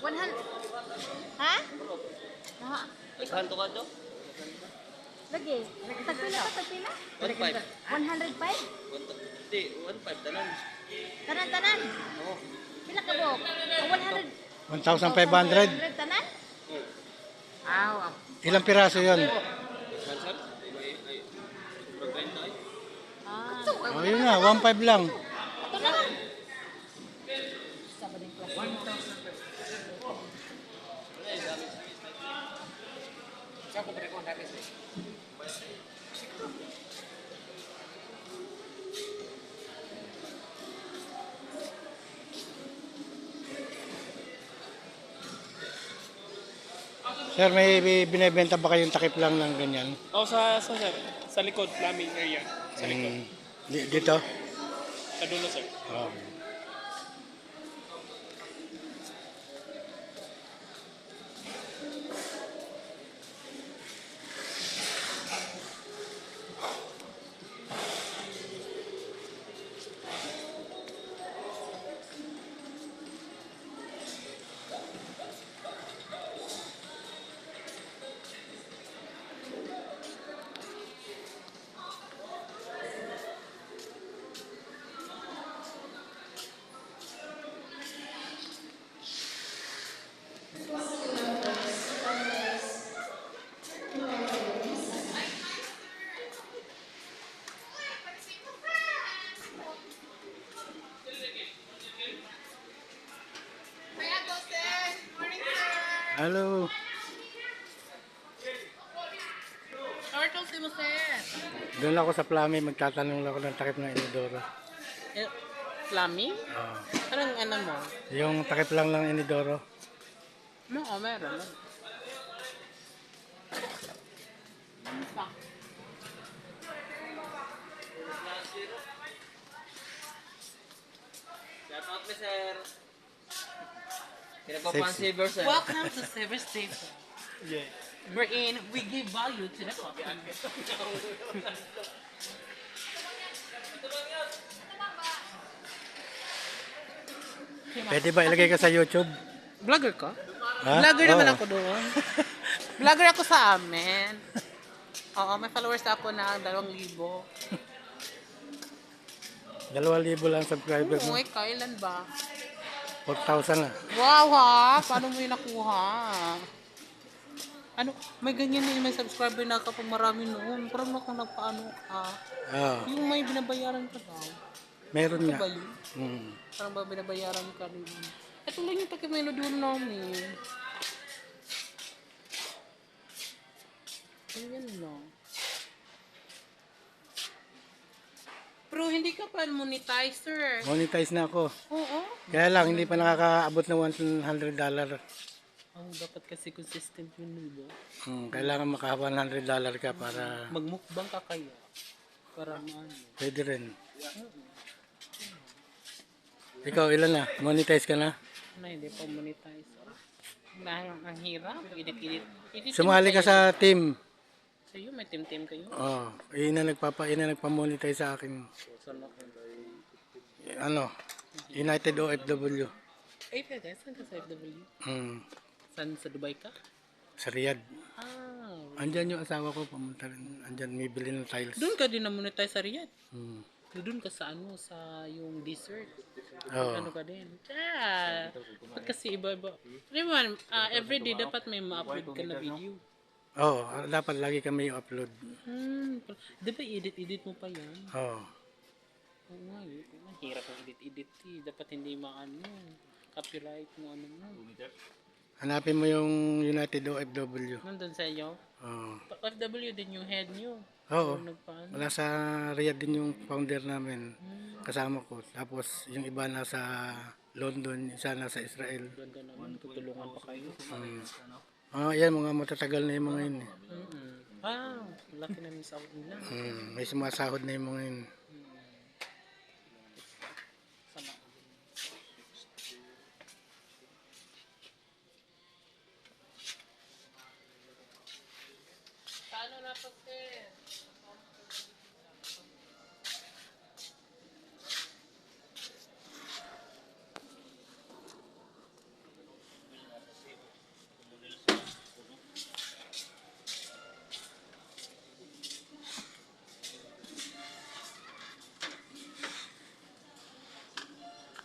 100. Ha? Ha? Naghan to ka to? Lagi. Tagpila ka, tagpila? 1.5. 105? Hindi, 1.5 tanan. Tanan-tanan. Oo. Pila ka buok? 100. 1,500. 100 tanan? Oh. Ah, Ilang piraso yon? Cancel? Ay, sobrang benta eh. ah. Oh, yun nga, 1,500 lang. Ito na lang. Sa bading class. 1,000. Saan ko pa rin kung dati sa'yo? Sir, may binebenta ba kayong takip lang ng ganyan? Sa sir, sa likod, plumbing area. Sa likod. Dito? Sa dulo sir. Oh. Hello. Turtle si Jose. Doon ako sa Plame, magtatanong ako ng takip ng Inidoro. Plumbing? Oh. Anong ano mo? Yung takip lang ng Inidoro. Oo, meron. Shout out me, sir. Pinagpapansiver, sir. Welcome to Silver Station. Yeah. Wherein we give value to the coffee. Pwede ba ilagay ka sa YouTube? Vlogger ka? Ha? Vlogger naman Oo. ako doon. Vlogger ako sa amin. Oo, may followers ako na 2,000. 2,000 lang subscriber mo. Oo, kailan ba? 4,000 na. Wow ha! Paano mo yun nakuha? Ano, may ganyan din may subscriber na kapag marami noon. Parang ako nagpaano ka. Oh, Yung may binabayaran ka daw. meron Ano nga. ba yun? Hmm. Parang ba binabayaran ka rin? Ito lang yung takimelodyon namin. Ayan lang. Pero hindi ka pa monetizer. Monetize na ako. Oo. Kaya lang, hindi pa nakakaabot ng $100. Dapat kasi consistent yun, diba? Kailangan maka $100 ka para Magmukbang ka kaya. Para maano. pwede rin. Ikaw, ilan na? Monetize ka na? Na hindi pa monetizer. Ang hirap. Edit. Sumali ka sa team. Sa iyo, may team-team kayo. Oh, ina nagpa-monetize sa akin. Sana ko. Ano? United OFW. Eh, pwede. Saan ka sa FW? Saan? Sa Dubai ka? Sa Riyadh. Ah. Andyan yung asawa ko, pumunta rin. Andyan, may bili ng tiles. Doon ka din na monetize sa Riyadh. Hmm. Doon ka sa ano, sa yung dessert. Oo. Ano ka din? Ba't kasi iba-iba? Everyone, everyday dapat may ma-upload ka na video. Oo, dapat lagi kami yung upload. Di ba edit mo pa yan? Oo. Oo nga, ang hirap ang edit eh. Dapat hindi maano, copyright mo ano mo. Hanapin mo yung United OFW. Nandun sa iyo? Oo. FW din yung head nyo. Oo. Nagpaano? Wala sa Riyadh din yung founder namin. Kasama ko. Tapos yung iba nasa London, isa nasa Israel. Ganda naman, tutulungan pa kayo. Yan, mga matatagal na yung mga yun. Laki na yung sahod nila. May sumasahod na yung mga yun. Paano na po, sir?